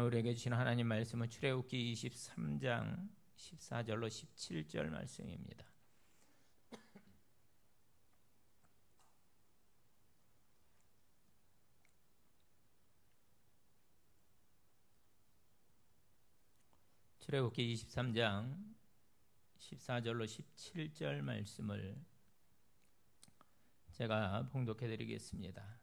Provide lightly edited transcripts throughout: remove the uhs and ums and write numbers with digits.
오늘 우리에게 주신 하나님 말씀은 출애굽기 23장 14절로 17절 말씀입니다. 출애굽기 23장 14절로 17절 말씀을 제가 봉독해 드리겠습니다.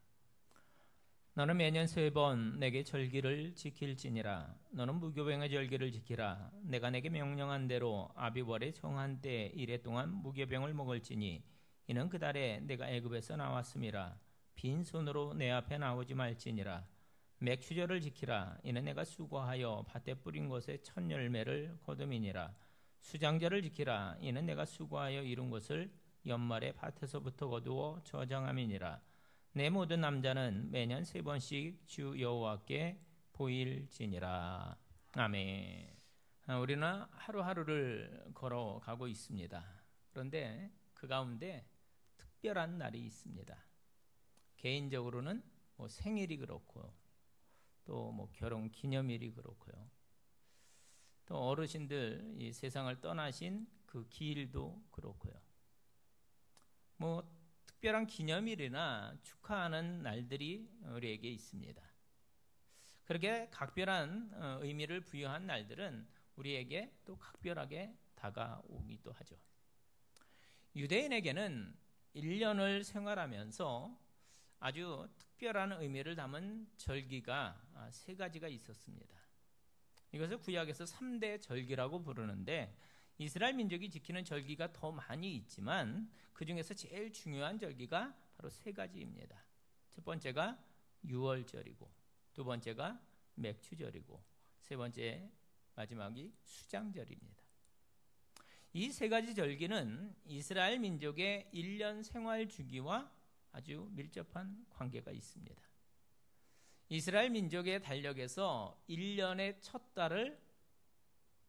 너는 매년 3번 내게 절기를 지킬지니라. 너는 무교병의 절기를 지키라. 내가 내게 명령한 대로 아비월의 정한 때 이래 동안 무교병을 먹을지니 이는 그 달에 내가 애굽에서 나왔음이라. 빈손으로 내 앞에 나오지 말지니라. 맥추절을 지키라. 이는 내가 수고하여 밭에 뿌린 것의 첫 열매를 거둠이니라. 수장절을 지키라. 이는 내가 수고하여 이룬 것을 연말에 밭에서부터 거두어 저장함이니라. 내 모든 남자는 매년 3번씩 주 여호와께 보일지니라. 아멘. 우리는 하루하루를 걸어가고 있습니다. 그런데 그 가운데 특별한 날이 있습니다. 개인적으로는 생일이 그렇고 또 결혼 기념일이 그렇고요. 또 어르신들 이 세상을 떠나신 그 기일도 그렇고요. 특별한 기념일이나 축하하는 날들이 우리에게 있습니다. 그렇게 각별한 의미를 부여한 날들은 우리에게 또 각별하게 다가오기도 하죠. 유대인에게는 1년을 생활하면서 아주 특별한 의미를 담은 절기가 3가지가 있었습니다. 이것을 구약에서 3대 절기라고 부르는데 이스라엘 민족이 지키는 절기가 더 많이 있지만 그 중에서 제일 중요한 절기가 바로 3가지입니다. 첫 번째가 유월절이고, 두 번째가 맥추절이고, 세 번째 마지막이 수장절입니다. 이 3가지 절기는 이스라엘 민족의 1년 생활 주기와 아주 밀접한 관계가 있습니다. 이스라엘 민족의 달력에서 1년의 첫 달을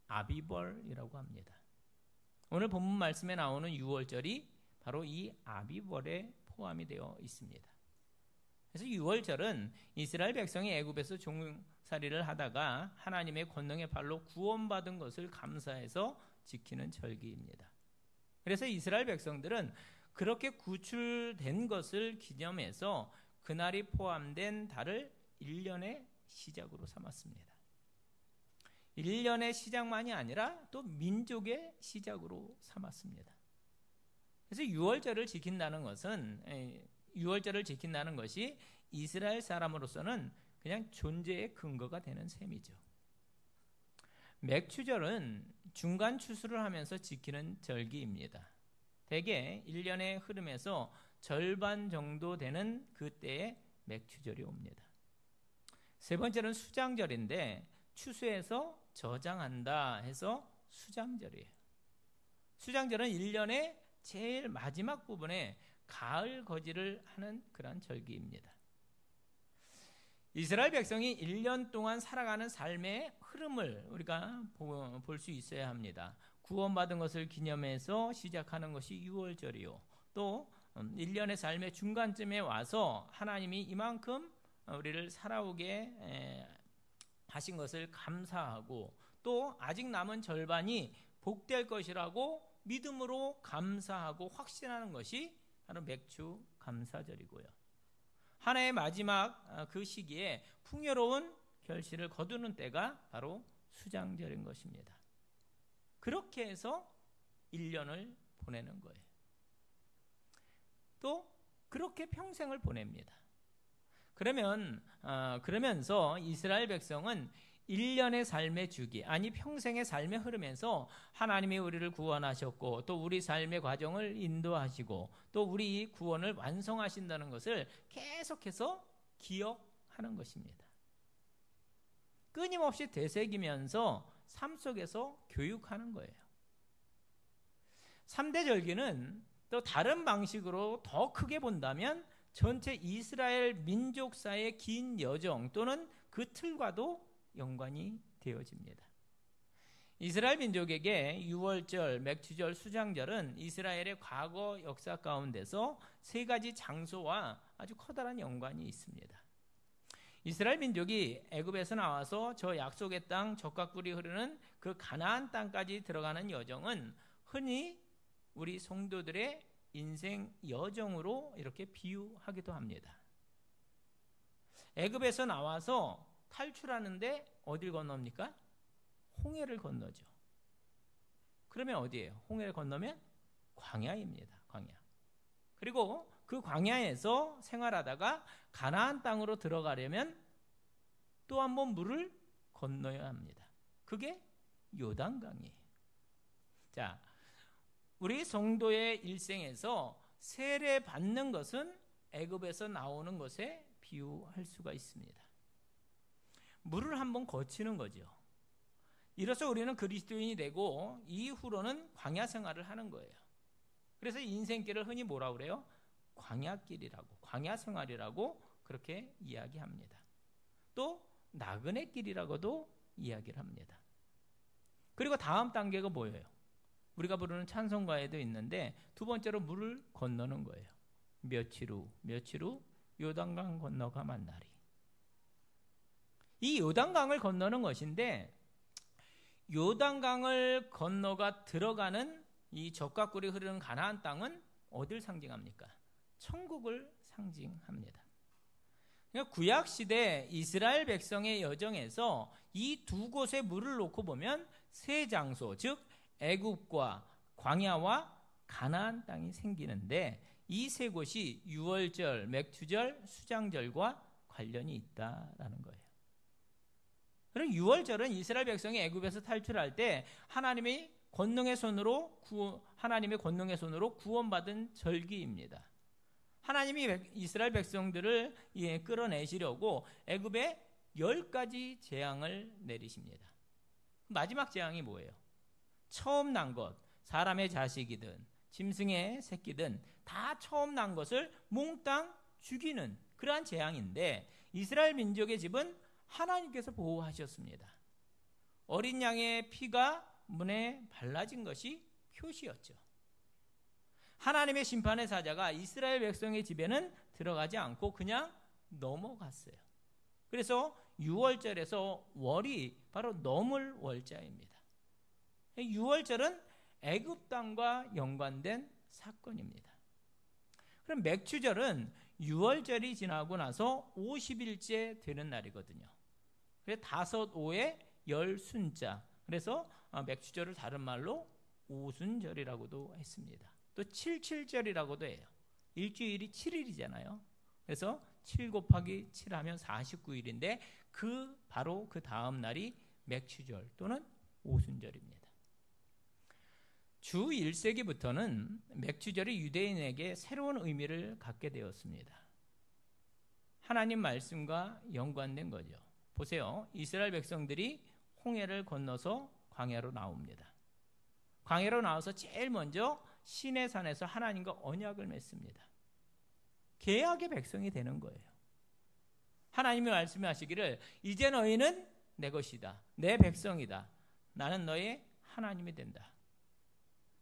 아비벌이라고 합니다. 오늘 본문 말씀에 나오는 유월절이 바로 이 아비벌에 포함이 되어 있습니다. 그래서 유월절은 이스라엘 백성이 애굽에서 종살이를 하다가 하나님의 권능의 발로 구원받은 것을 감사해서 지키는 절기입니다. 그래서 이스라엘 백성들은 그렇게 구출된 것을 기념해서 그날이 포함된 달을 1년의 시작으로 삼았습니다. 1년의 시작만이 아니라 또 민족의 시작으로 삼았습니다. 그래서 유월절을 지킨다는 것이 이스라엘 사람으로서는 그냥 존재의 근거가 되는 셈이죠. 맥추절은 중간 추수를 하면서 지키는 절기입니다. 대개 1년의 흐름에서 절반 정도 되는 그때에 맥추절이 옵니다. 세 번째는 수장절인데 추수해서 저장한다 해서 수장절이에요. 수장절은 1년의 제일 마지막 부분에 가을 거지를 하는 그런 절기입니다. 이스라엘 백성이 1년 동안 살아가는 삶의 흐름을 우리가 볼 수 있어야 합니다. 구원받은 것을 기념해서 시작하는 것이 유월절이요. 또 1년의 삶의 중간쯤에 와서 하나님이 이만큼 우리를 살아오게 하신 것을 감사하고 또 아직 남은 절반이 복될 것이라고 믿음으로 감사하고 확신하는 것이 바로 맥추 감사절이고요. 한 해의 마지막 그 시기에 풍요로운 결실을 거두는 때가 바로 수장절인 것입니다. 그렇게 해서 1년을 보내는 거예요. 또 그렇게 평생을 보냅니다. 그러면서 이스라엘 백성은 1년의 삶의 주기, 아니 평생의 삶의 흐름에서 하나님이 우리를 구원하셨고 또 우리 삶의 과정을 인도하시고 또 우리 구원을 완성하신다는 것을 계속해서 기억하는 것입니다. 끊임없이 되새기면서 삶 속에서 교육하는 거예요. 3대 절기는 또 다른 방식으로 더 크게 본다면 전체 이스라엘 민족사의 긴 여정 또는 그 틀과도 연관이 되어집니다. 이스라엘 민족에게 유월절, 맥추절, 수장절은 이스라엘의 과거 역사 가운데서 3가지 장소와 아주 커다란 연관이 있습니다. 이스라엘 민족이 애굽에서 나와서 저 약속의 땅 적각불이 흐르는 그 가나안 땅까지 들어가는 여정은 흔히 우리 성도들의 인생 여정으로 이렇게 비유하기도 합니다. 애굽에서 나와서 탈출하는데 어딜 건넙니까? 홍해를 건너죠. 그러면 어디예요? 홍해를 건너면 광야입니다. 광야. 그리고 그 광야에서 생활하다가 가나안 땅으로 들어가려면 또 한 번 물을 건너야 합니다. 그게 요단강이에요. 자, 우리 성도의 일생에서 세례 받는 것은 애굽에서 나오는 것에 비유할 수가 있습니다. 물을 한번 거치는 거죠. 이로써 우리는 그리스도인이 되고 이후로는 광야 생활을 하는 거예요. 그래서 인생길을 흔히 뭐라고 그래요? 광야길이라고, 광야 생활이라고 그렇게 이야기합니다. 또 나그네 길이라고도 이야기를 합니다. 그리고 다음 단계가 뭐예요? 우리가 부르는 찬송가에도 있는데 두 번째로 물을 건너는 거예요. 며칠 후 요단강 건너가 만나리. 이 요단강을 건너는 것인데 요단강을 건너가 들어가는 이 적각굴이 흐르는 가나안 땅은 어딜 상징합니까? 천국을 상징합니다. 그러니까 구약시대 이스라엘 백성의 여정에서 이 두 곳에 물을 놓고 보면 세 장소, 즉 애굽과 광야와 가나안 땅이 생기는데 이 세 곳이 유월절, 맥추절, 수장절과 관련이 있다라는 거예요. 그럼 유월절은 이스라엘 백성이 애굽에서 탈출할 때 하나님의 권능의 손으로 구원받은 절기입니다. 하나님이 이스라엘 백성들을 끌어내시려고 애굽에 10가지 재앙을 내리십니다. 마지막 재앙이 뭐예요? 처음 난 것, 사람의 자식이든 짐승의 새끼든 다 처음 난 것을 몽땅 죽이는 그러한 재앙인데 이스라엘 민족의 집은 하나님께서 보호하셨습니다. 어린 양의 피가 문에 발라진 것이 표시였죠. 하나님의 심판의 사자가 이스라엘 백성의 집에는 들어가지 않고 그냥 넘어갔어요. 그래서 6월절에서 월이 바로 넘을 월자입니다. 6월절은 애굽 땅과 연관된 사건입니다. 그럼 맥추절은 6월절이 지나고 나서 50일째 되는 날이거든요. 그래서 5에 10순자. 그래서 맥추절을 다른 말로 오순절이라고도 했습니다. 또 77절이라고도 해요. 일주일이 7일이잖아요. 그래서 7 곱하기 7 하면 49일인데 바로 그 다음 날이 맥추절 또는 오순절입니다. 주 1세기부터는 맥추절이 유대인에게 새로운 의미를 갖게 되었습니다. 하나님 말씀과 연관된 거죠. 보세요. 이스라엘 백성들이 홍해를 건너서 광야로 나옵니다. 광야로 나와서 제일 먼저 시내산에서 하나님과 언약을 맺습니다. 계약의 백성이 되는 거예요. 하나님이 말씀하시기를 이제 너희는 내 것이다. 내 백성이다. 나는 너의 하나님이 된다.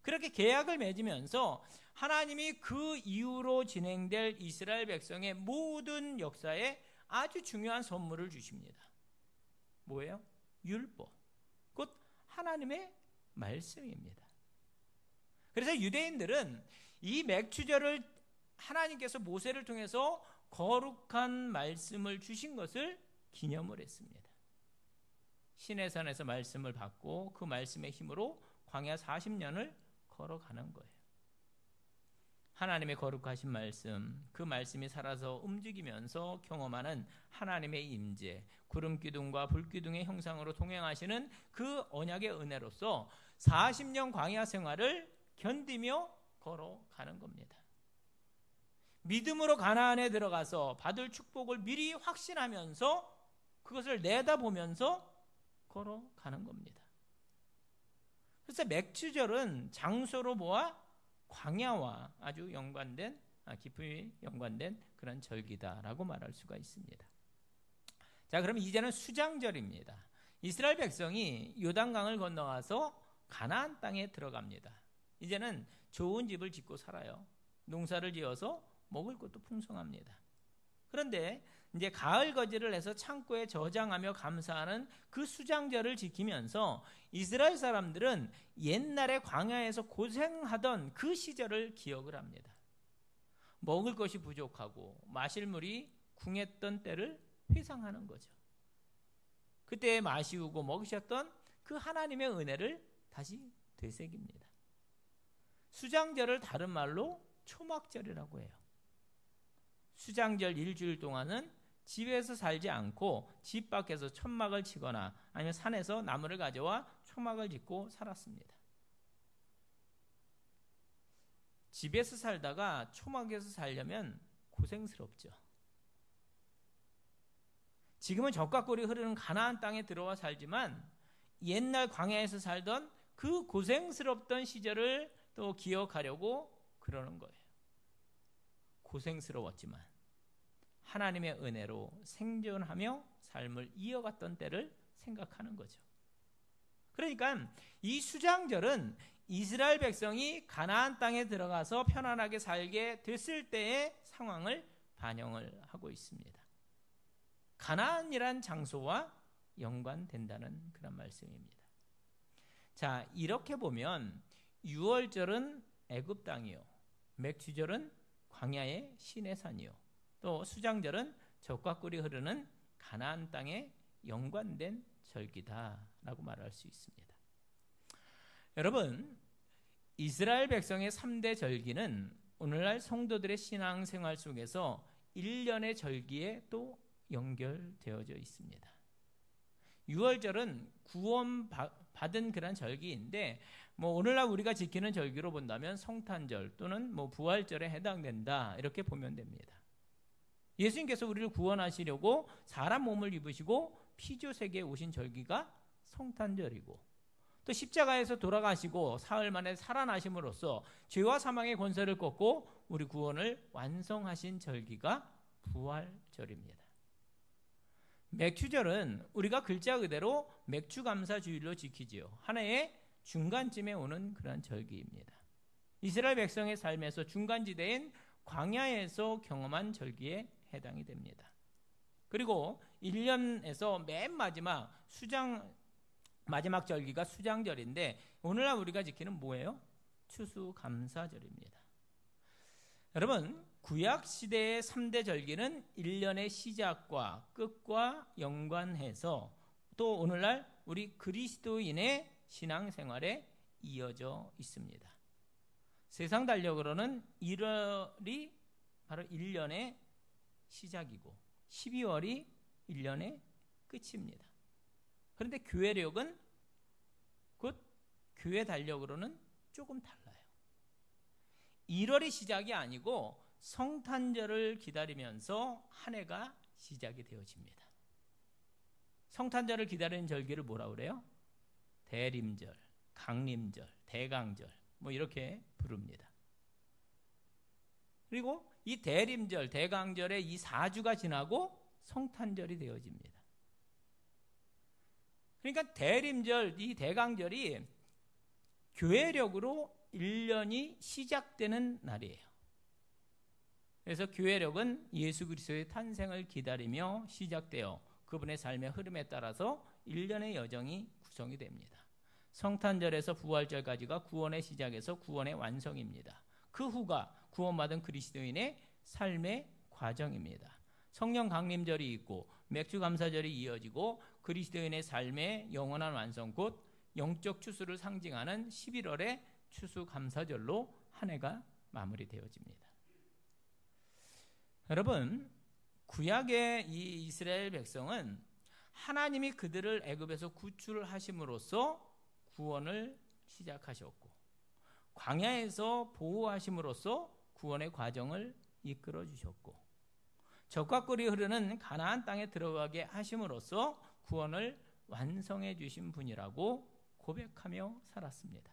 그렇게 계약을 맺으면서 하나님이 그 이후로 진행될 이스라엘 백성의 모든 역사에 아주 중요한 선물을 주십니다. 뭐예요? 율법. 곧 하나님의 말씀입니다. 그래서 유대인들은 이 맥추절을 하나님께서 모세를 통해서 거룩한 말씀을 주신 것을 기념을 했습니다. 시내산에서 말씀을 받고 그 말씀의 힘으로 광야 40년을 걸어가는 거예요. 하나님의 거룩하신 말씀, 그 말씀이 살아서 움직이면서 경험하는 하나님의 임재, 구름 기둥과 불 기둥의 형상으로 동행하시는 그 언약의 은혜로서 40년 광야 생활을 견디며 걸어가는 겁니다. 믿음으로 가나안에 들어가서 받을 축복을 미리 확신하면서 그것을 내다보면서 걸어가는 겁니다. 그래서 맥추절은 장소로 보아 광야와 아주 연관된 깊이 연관된 그런 절기다라고 말할 수가 있습니다. 자, 그럼 이제는 수장절입니다. 이스라엘 백성이 요단강을 건너와서 가나안 땅에 들어갑니다. 이제는 좋은 집을 짓고 살아요. 농사를 지어서 먹을 것도 풍성합니다. 그런데 이제 가을 거지를 해서 창고에 저장하며 감사하는 그 수장절을 지키면서 이스라엘 사람들은 옛날에 광야에서 고생하던 그 시절을 기억을 합니다. 먹을 것이 부족하고 마실 물이 궁했던 때를 회상하는 거죠. 그때 마시우고 먹으셨던 그 하나님의 은혜를 다시 되새깁니다. 수장절을 다른 말로 초막절이라고 해요. 수장절 일주일 동안은 집에서 살지 않고 집 밖에서 천막을 치거나 아니면 산에서 나무를 가져와 초막을 짓고 살았습니다. 집에서 살다가 초막에서 살려면 고생스럽죠. 지금은 젖과 꿀이 흐르는 가나안 땅에 들어와 살지만 옛날 광야에서 살던 그 고생스럽던 시절을 또 기억하려고 그러는 거예요. 고생스러웠지만 하나님의 은혜로 생존하며 삶을 이어갔던 때를 생각하는 거죠. 그러니까 이 수장절은 이스라엘 백성이 가나안 땅에 들어가서 편안하게 살게 됐을 때의 상황을 반영을 하고 있습니다. 가나안이란 장소와 연관된다는 그런 말씀입니다. 자, 이렇게 보면 유월절은 애굽 땅이요, 맥주절은 광야의 시내산이요, 또 수장절은 젖과 꿀이 흐르는 가나안 땅에 연관된 절기다라고 말할 수 있습니다. 여러분, 이스라엘 백성의 3대 절기는 오늘날 성도들의 신앙생활 속에서 1년의 절기에 또 연결되어져 있습니다. 유월절은 구원받은 그런 절기인데 오늘날 우리가 지키는 절기로 본다면 성탄절 또는 부활절에 해당된다 이렇게 보면 됩니다. 예수님께서 우리를 구원하시려고 사람 몸을 입으시고 피조세계에 오신 절기가 성탄절이고 또 십자가에서 돌아가시고 사흘 만에 살아나심으로써 죄와 사망의 권세를 꺾고 우리 구원을 완성하신 절기가 부활절입니다. 맥주절은 우리가 글자 그대로 맥주감사주일로 지키지요. 한 해의 중간쯤에 오는 그런 절기입니다. 이스라엘 백성의 삶에서 중간지대인 광야에서 경험한 절기에 해당이 됩니다. 그리고 1년에서 맨 마지막 절기가 수장절인데 오늘날 우리가 지키는 뭐예요? 추수감사절입니다. 여러분, 구약시대의 3대 절기는 1년의 시작과 끝과 연관해서 또 오늘날 우리 그리스도인의 신앙생활에 이어져 있습니다. 세상 달력으로는 1월이 바로 1년의 시작이고 12월이 1년의 끝입니다. 그런데 교회력은 곧 교회 달력으로는 조금 달라요. 1월이 시작이 아니고 성탄절을 기다리면서 한 해가 시작이 되어집니다. 성탄절을 기다리는 절기를 뭐라고 그래요? 대림절, 강림절, 대강절 이렇게 부릅니다. 그리고 이 대림절, 대강절의 이 4주가 지나고 성탄절이 되어집니다. 그러니까 대림절, 이 대강절이 교회력으로 1년이 시작되는 날이에요. 그래서 교회력은 예수 그리스도의 탄생을 기다리며 시작되어 그분의 삶의 흐름에 따라서 1년의 여정이 구성이 됩니다. 성탄절에서 부활절까지가 구원의 시작에서 구원의 완성입니다. 그 후가 구원받은 그리스도인의 삶의 과정입니다. 성령 강림절이 있고 맥주감사절이 이어지고 그리스도인의 삶의 영원한 완성 곧 영적 추수를 상징하는 11월의 추수감사절로 한 해가 마무리되어집니다. 여러분, 구약의 이 이스라엘 백성은 하나님이 그들을 애굽에서 구출하심으로써 구원을 시작하셨고 광야에서 보호하심으로써 구원의 과정을 이끌어 주셨고 젖과 꿀이 흐르는 가나안 땅에 들어가게 하심으로써 구원을 완성해 주신 분이라고 고백하며 살았습니다.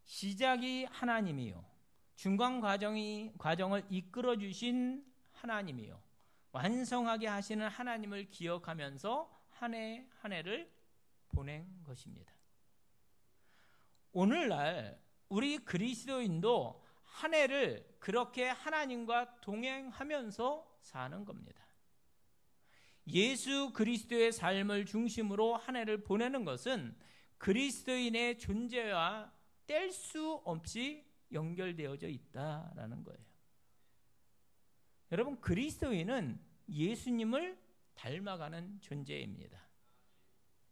시작이 하나님이요, 중간 과정을 이끌어 주신 하나님이요, 완성하게 하시는 하나님을 기억하면서 한 해 한 해를 보낸 것입니다. 오늘날 우리 그리스도인도 한 해를 그렇게 하나님과 동행하면서 사는 겁니다. 예수 그리스도의 삶을 중심으로 한 해를 보내는 것은 그리스도인의 존재와 뗄 수 없이 연결되어져 있다라는 거예요. 여러분, 그리스도인은 예수님을 닮아가는 존재입니다.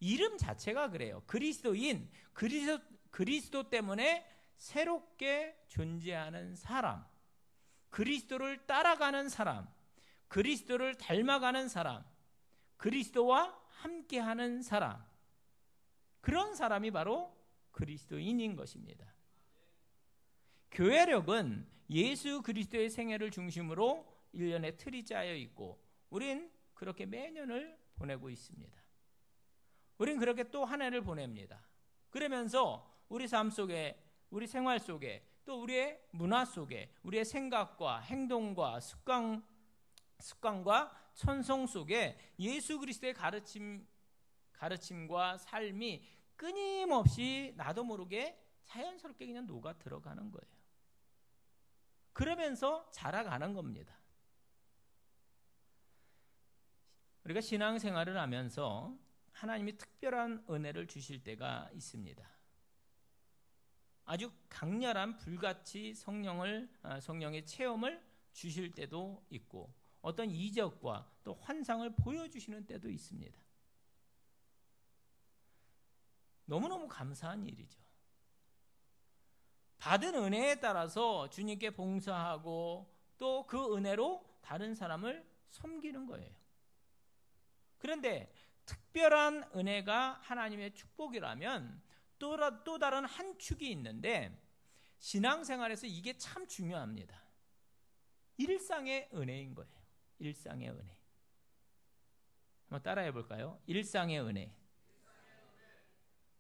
이름 자체가 그래요. 그리스도인, 그리스도 때문에 새롭게 존재하는 사람, 그리스도를 따라가는 사람, 그리스도를 닮아가는 사람, 그리스도와 함께하는 사람, 그런 사람이 바로 그리스도인인 것입니다. 교회력은 예수 그리스도의 생애를 중심으로 1년의 틀이 짜여 있고 우린 그렇게 매년을 보내고 있습니다. 우린 그렇게 또 한 해를 보냅니다. 그러면서 우리 삶 속에, 우리 생활 속에, 또 우리의 문화 속에, 우리의 생각과 행동과 습관과 천성 속에 예수 그리스도의 가르침과 삶이 끊임없이 나도 모르게 자연스럽게 그냥 녹아 들어가는 거예요. 그러면서 자라가는 겁니다. 우리가 신앙생활을 하면서 하나님이 특별한 은혜를 주실 때가 있습니다. 아주 강렬한 불같이 성령의 체험을 주실 때도 있고 어떤 이적과 또 환상을 보여주시는 때도 있습니다. 너무너무 감사한 일이죠. 받은 은혜에 따라서 주님께 봉사하고 또 그 은혜로 다른 사람을 섬기는 거예요. 그런데 특별한 은혜가 하나님의 축복이라면 또 다른 한 축이 있는데 신앙생활에서 이게 참 중요합니다. 일상의 은혜인 거예요. 일상의 은혜. 한번 따라해 볼까요? 일상의 은혜.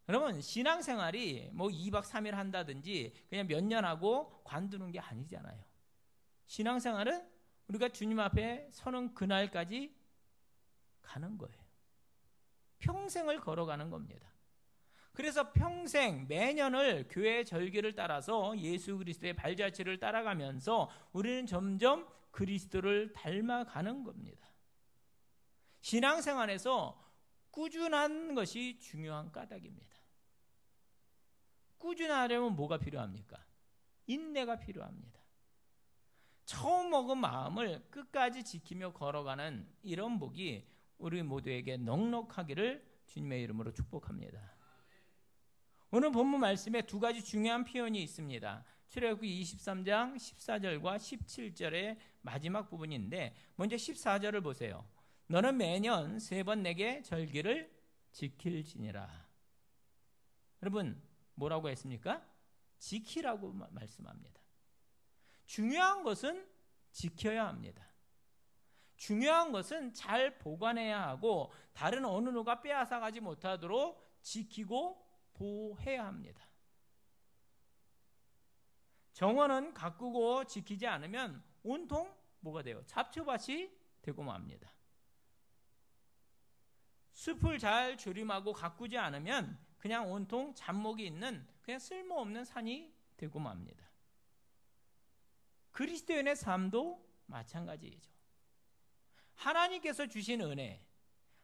여러분, 신앙생활이 뭐 2박 3일 한다든지 그냥 몇 년 하고 관두는 게 아니잖아요. 신앙생활은 우리가 주님 앞에 서는 그날까지 가는 거예요. 평생을 걸어가는 겁니다. 그래서 평생 매년을 교회의 절기를 따라서 예수 그리스도의 발자취를 따라가면서 우리는 점점 그리스도를 닮아가는 겁니다. 신앙생활에서 꾸준한 것이 중요한 까닭입니다. 꾸준하려면 뭐가 필요합니까? 인내가 필요합니다. 처음 먹은 마음을 끝까지 지키며 걸어가는 이런 복이 우리 모두에게 넉넉하기를 주님의 이름으로 축복합니다. 오늘 본문 말씀에 두 가지 중요한 표현이 있습니다. 출애굽기 23장 14절과 17절의 마지막 부분인데 먼저 14절을 보세요. 너는 매년 3번 내게 절기를 지킬지니라. 여러분, 뭐라고 했습니까? 지키라고 말씀합니다. 중요한 것은 지켜야 합니다. 중요한 것은 잘 보관해야 하고 다른 어느 누가 빼앗아가지 못하도록 지키고 보호해야 합니다. 정원은 가꾸고 지키지 않으면 온통 뭐가 돼요? 잡초밭이 되고 맙니다. 숲을 잘 조림하고 가꾸지 않으면 그냥 온통 잡목이 있는 그냥 쓸모없는 산이 되고 맙니다. 그리스도인의 삶도 마찬가지이죠. 하나님께서 주신 은혜,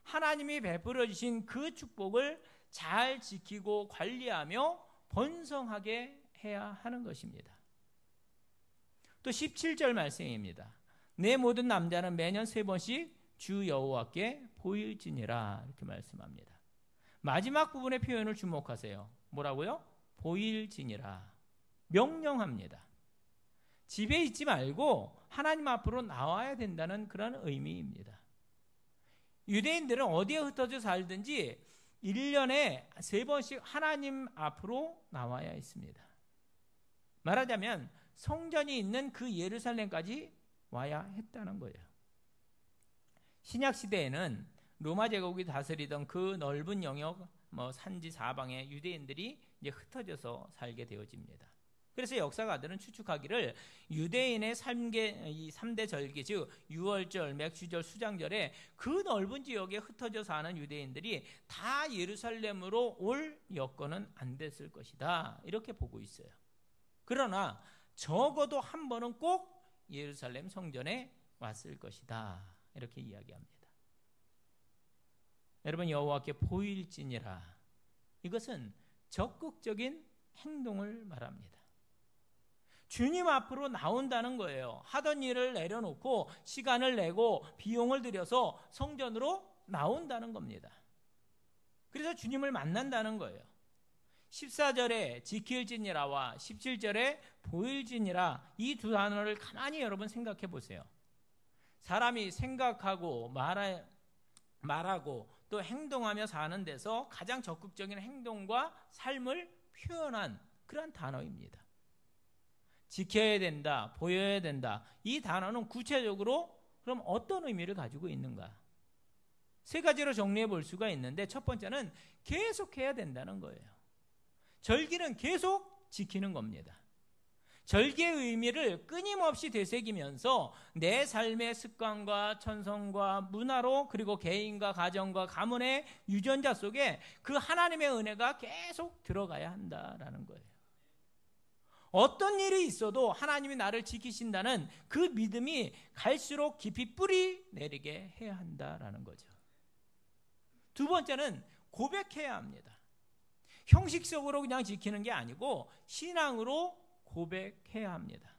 하나님이 베풀어 주신 그 축복을 잘 지키고 관리하며 번성하게 해야 하는 것입니다. 또 17절 말씀입니다. 내 모든 남자는 매년 3번씩 주 여호와께 보일지니라 이렇게 말씀합니다. 마지막 부분의 표현을 주목하세요. 뭐라고요? 보일지니라. 명령합니다. 집에 있지 말고 하나님 앞으로 나와야 된다는 그런 의미입니다. 유대인들은 어디에 흩어져 살든지 1년에 3번씩 하나님 앞으로 나와야 했습니다. 말하자면 성전이 있는 그 예루살렘까지 와야 했다는 거예요. 신약 시대에는 로마 제국이 다스리던 그 넓은 영역, 산지 사방에 유대인들이 이제 흩어져서 살게 되어집니다. 그래서 역사가들은 추측하기를 유대인의 3대 절기, 즉 유월절, 맥주절, 수장절에 그 넓은 지역에 흩어져 사는 유대인들이 다 예루살렘으로 올 여건은 안 됐을 것이다. 이렇게 보고 있어요. 그러나 적어도 한 번은 꼭 예루살렘 성전에 왔을 것이다. 이렇게 이야기합니다. 여러분, 여호와께 보일지니라. 이것은 적극적인 행동을 말합니다. 주님 앞으로 나온다는 거예요. 하던 일을 내려놓고 시간을 내고 비용을 들여서 성전으로 나온다는 겁니다. 그래서 주님을 만난다는 거예요. 14절에 지킬지니라와 17절에 보일지니라, 이 두 단어를 가만히 여러분 생각해 보세요. 사람이 생각하고 말하고 또 행동하며 사는 데서 가장 적극적인 행동과 삶을 표현한 그런 단어입니다. 지켜야 된다, 보여야 된다. 이 단어는 구체적으로 그럼 어떤 의미를 가지고 있는가? 세 가지로 정리해 볼 수가 있는데, 첫 번째는 계속해야 된다는 거예요. 절기는 계속 지키는 겁니다. 절기의 의미를 끊임없이 되새기면서 내 삶의 습관과 천성과 문화로, 그리고 개인과 가정과 가문의 유전자 속에 그 하나님의 은혜가 계속 들어가야 한다라는 거예요. 어떤 일이 있어도 하나님이 나를 지키신다는 그 믿음이 갈수록 깊이 뿌리 내리게 해야 한다라는 거죠. 두 번째는 고백해야 합니다. 형식적으로 그냥 지키는 게 아니고 신앙으로 고백해야 합니다.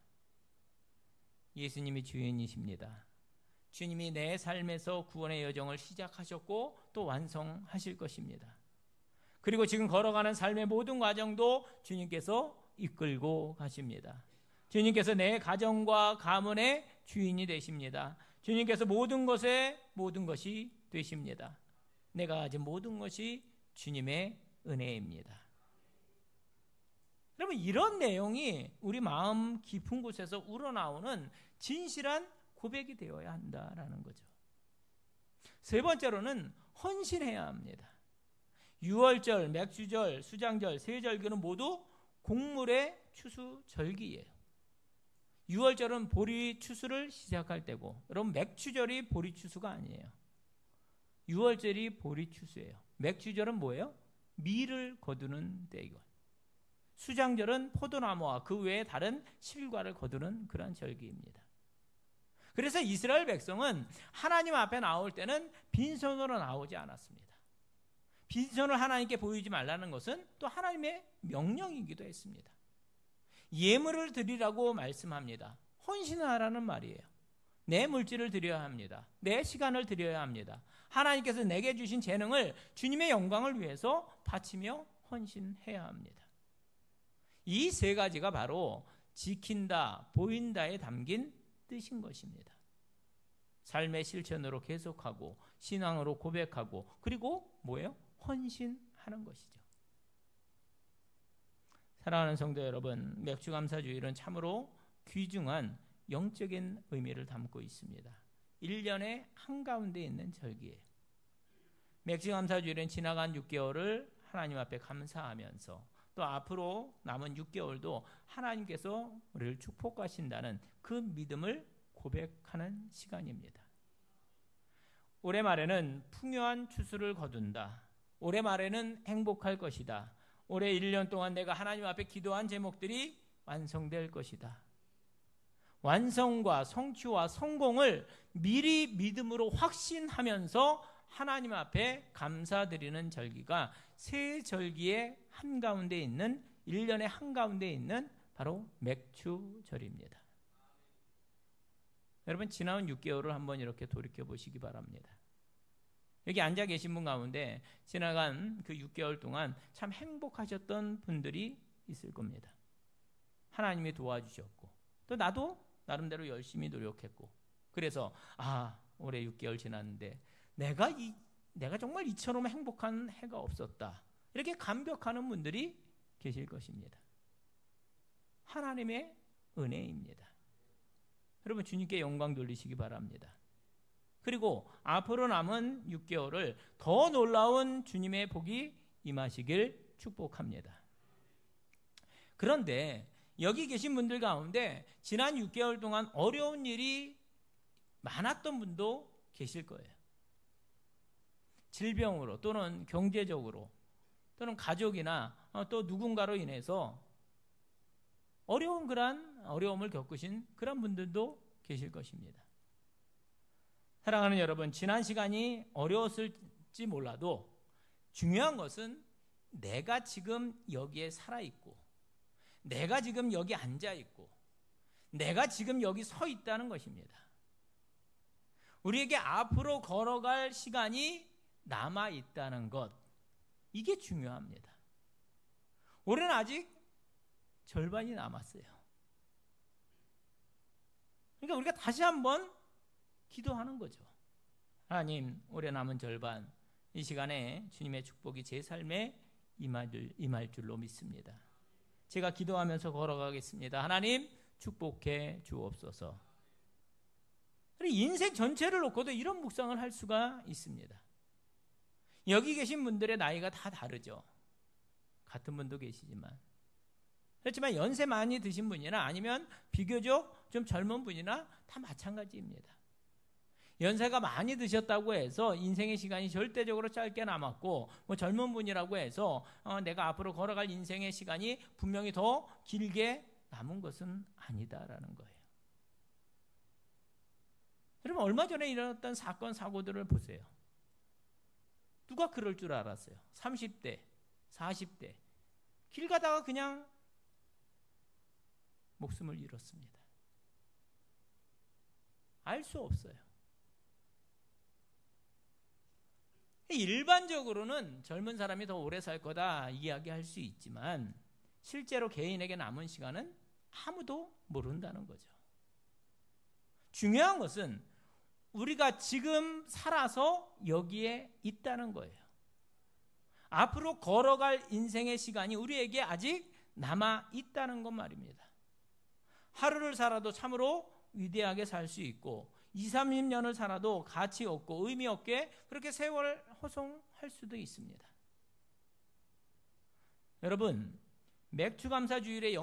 예수님이 주인이십니다. 주님이 내 삶에서 구원의 여정을 시작하셨고 또 완성하실 것입니다. 그리고 지금 걸어가는 삶의 모든 과정도 주님께서 이끌고 가십니다. 주님께서 내 가정과 가문의 주인이 되십니다. 주님께서 모든 것이 되십니다. 내가 가진 모든 것이 주님의 은혜입니다. 여러분, 이런 내용이 우리 마음 깊은 곳에서 우러나오는 진실한 고백이 되어야 한다라는 거죠. 세 번째로는 헌신해야 합니다. 유월절, 맥주절, 수장절, 세절기는 모두 곡물의 추수 절기예요. 유월절은 보리 추수를 시작할 때고, 여러분 맥주절이 보리 추수가 아니에요. 유월절이 보리 추수예요. 맥주절은 뭐예요? 밀을 거두는 때이고, 수장절은 포도나무와 그 외에 다른 실과를 거두는 그런 절기입니다. 그래서 이스라엘 백성은 하나님 앞에 나올 때는 빈손으로 나오지 않았습니다. 빈손을 하나님께 보이지 말라는 것은 또 하나님의 명령이기도 했습니다. 예물을 드리라고 말씀합니다. 헌신하라는 말이에요. 내 물질을 드려야 합니다. 내 시간을 드려야 합니다. 하나님께서 내게 주신 재능을 주님의 영광을 위해서 바치며 헌신해야 합니다. 이 세 가지가 바로 지킨다, 보인다에 담긴 뜻인 것입니다. 삶의 실천으로 계속하고 신앙으로 고백하고, 그리고 뭐예요? 헌신하는 것이죠. 사랑하는 성도 여러분, 맥주감사주일은 참으로 귀중한 영적인 의미를 담고 있습니다. 1년의 한가운데 있는 절기예요. 맥주감사주일은 지나간 6개월을 하나님 앞에 감사하면서 또 앞으로 남은 6개월도 하나님께서 우리를 축복하신다는 그 믿음을 고백하는 시간입니다. 올해 말에는 풍요한 추수를 거둔다. 올해 말에는 행복할 것이다. 올해 1년 동안 내가 하나님 앞에 기도한 제목들이 완성될 것이다. 완성과 성취와 성공을 미리 믿음으로 확신하면서 하나님 앞에 감사드리는 절기가 세 절기의 한가운데 있는, 1년의 한가운데 있는 바로 맥주절입니다. 여러분, 지나온 6개월을 한번 이렇게 돌이켜 보시기 바랍니다. 여기 앉아 계신 분 가운데 지나간 그 6개월 동안 참 행복하셨던 분들이 있을 겁니다. 하나님이 도와주셨고 또 나도 나름대로 열심히 노력했고, 그래서 올해 6개월 지났는데 내가 정말 이처럼 행복한 해가 없었다, 이렇게 감격하는 분들이 계실 것입니다. 하나님의 은혜입니다. 여러분, 주님께 영광 돌리시기 바랍니다. 그리고 앞으로 남은 6개월을 더 놀라운 주님의 복이 임하시길 축복합니다. 그런데 여기 계신 분들 가운데 지난 6개월 동안 어려운 일이 많았던 분도 계실 거예요. 질병으로 또는 경제적으로 또는 가족이나 또 누군가로 인해서 어려운 그런 어려움을 겪으신 그런 분들도 계실 것입니다. 사랑하는 여러분, 지난 시간이 어려웠을 될지 몰라도 중요한 것은 내가 지금 여기에 살아있고, 내가 지금 여기 앉아있고, 내가 지금 여기 서 있다는 것입니다. 우리에게 앞으로 걸어갈 시간이 남아있다는 것, 이게 중요합니다. 올해는 아직 절반이 남았어요. 그러니까 우리가 다시 한번 기도하는 거죠. 하나님, 올해 남은 절반, 이 시간에 주님의 축복이 제 삶에 임할 줄로 믿습니다. 제가 기도하면서 걸어가겠습니다. 하나님, 축복해 주옵소서. 인생 전체를 놓고도 이런 묵상을 할 수가 있습니다. 여기 계신 분들의 나이가 다 다르죠. 같은 분도 계시지만, 그렇지만 연세 많이 드신 분이나 아니면 비교적 좀 젊은 분이나 다 마찬가지입니다. 연세가 많이 드셨다고 해서 인생의 시간이 절대적으로 짧게 남았고, 뭐 젊은 분이라고 해서 내가 앞으로 걸어갈 인생의 시간이 분명히 더 길게 남은 것은 아니다라는 거예요. 여러분, 얼마 전에 일어났던 사건 사고들을 보세요. 누가 그럴 줄 알았어요? 30대, 40대 길 가다가 그냥 목숨을 잃었습니다. 알 수 없어요. 일반적으로는 젊은 사람이 더 오래 살 거다 이야기할 수 있지만, 실제로 개인에게 남은 시간은 아무도 모른다는 거죠. 중요한 것은 우리가 지금 살아서 여기에 있다는 거예요. 앞으로 걸어갈 인생의 시간이 우리에게 아직 남아 있다는 것 말입니다. 하루를 살아도 참으로 위대하게 살 수 있고, 20-30년을 살아도 가치 없고 의미 없게 그렇게 세월 허송할 수도 있습니다. 여러분, 맥주감사주일의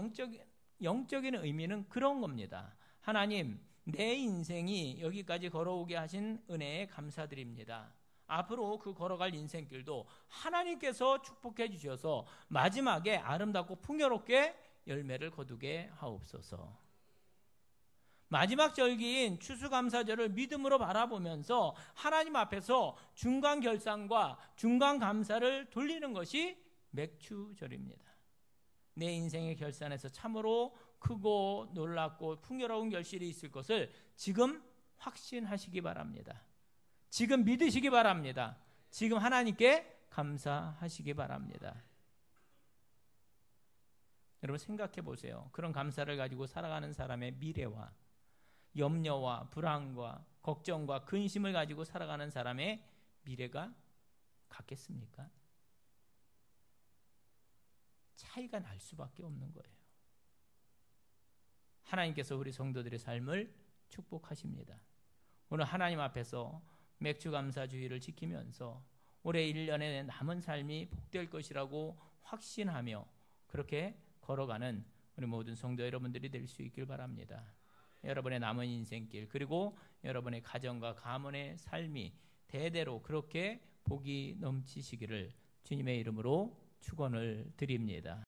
영적인 의미는 그런 겁니다. 하나님, 내 인생이 여기까지 걸어오게 하신 은혜에 감사드립니다. 앞으로 그 걸어갈 인생길도 하나님께서 축복해 주셔서 마지막에 아름답고 풍요롭게 열매를 거두게 하옵소서. 마지막 절기인 추수감사절을 믿음으로 바라보면서 하나님 앞에서 중간결산과 중간감사를 돌리는 것이 맥주절입니다. 내 인생의 결산에서 참으로 크고 놀랍고 풍요로운 결실이 있을 것을 지금 확신하시기 바랍니다. 지금 믿으시기 바랍니다. 지금 하나님께 감사하시기 바랍니다. 여러분, 생각해 보세요. 그런 감사를 가지고 살아가는 사람의 미래와 염려와 불안과 걱정과 근심을 가지고 살아가는 사람의 미래가 같겠습니까? 차이가 날 수밖에 없는 거예요. 하나님께서 우리 성도들의 삶을 축복하십니다. 오늘 하나님 앞에서 맥주감사주의를 지키면서 올해 1년에 남은 삶이 복될 것이라고 확신하며 그렇게 걸어가는 우리 모든 성도 여러분들이 될 수 있길 바랍니다. 여러분의 남은 인생길, 그리고 여러분의 가정과 가문의 삶이 대대로 그렇게 복이 넘치시기를 주님의 이름으로 축원을 드립니다.